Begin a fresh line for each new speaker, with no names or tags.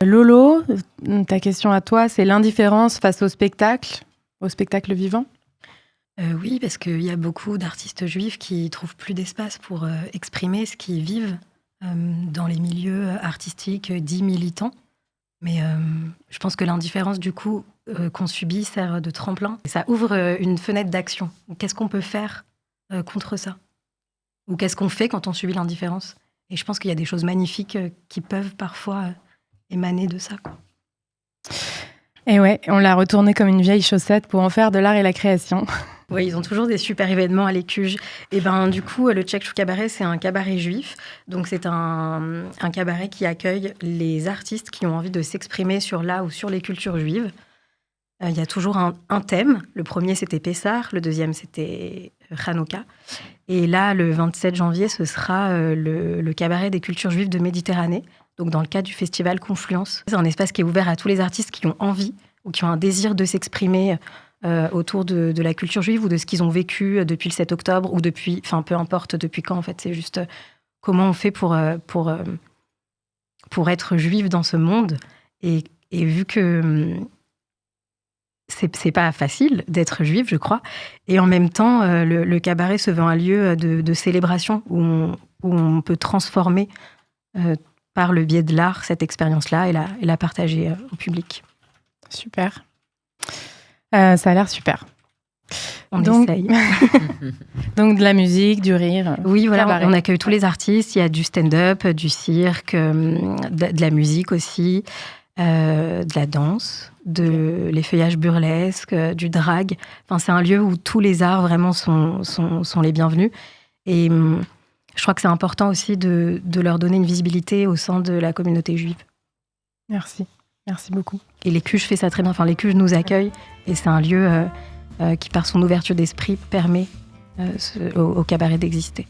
Lolo, ta question à toi, c'est l'indifférence face au spectacle vivant?
Oui, parce qu'il y a beaucoup d'artistes juifs qui trouvent plus d'espace pour exprimer ce qu'ils vivent dans les milieux artistiques dits militants. Mais je pense que l'indifférence, du coup, qu'on subit sert de tremplin. Ça ouvre une fenêtre d'action. Qu'est-ce qu'on peut faire contre ça? Ou qu'est-ce qu'on fait quand on subit l'indifférence? Et je pense qu'il y a des choses magnifiques qui peuvent parfois émaner de ça, quoi.
Et ouais, on l'a retourné comme une vieille chaussette pour en faire de l'art et la création.
Oui, ils ont toujours des super événements à l'Écuge. Et ben, du coup, le Tchèque Chou Cabaret, c'est un cabaret juif. Donc, c'est un cabaret qui accueille les artistes qui ont envie de s'exprimer sur l'art ou sur les cultures juives. Il y a toujours un thème. Le premier, c'était Pessah. Le deuxième, c'était Hanouka. Et là, le 27 janvier, ce sera le cabaret des cultures juives de Méditerranée. Donc, dans le cadre du festival Confluence. C'est un espace qui est ouvert à tous les artistes qui ont envie ou qui ont un désir de s'exprimer autour de la culture juive ou de ce qu'ils ont vécu depuis le 7 octobre ou depuis, enfin peu importe depuis quand en fait, c'est juste comment on fait pour être juif dans ce monde et vu que c'est pas facile d'être juif, je crois, et en même temps le cabaret se veut un lieu de célébration où on peut transformer par le biais de l'art cette expérience-là et la partager au public.
Super. Ça a l'air super.
On essaye.
Donc de la musique, du rire.
Oui, voilà, on accueille tous les artistes. Il y a du stand-up, du cirque, de la musique aussi, de la danse, les feuillages burlesques, du drag. Enfin, c'est un lieu où tous les arts vraiment sont les bienvenus. Et je crois que c'est important aussi de leur donner une visibilité au sein de la communauté juive.
Merci beaucoup.
Et l'Écuge fait ça très bien. Enfin, l'Écuge nous accueille et c'est un lieu qui, par son ouverture d'esprit, permet au cabaret d'exister.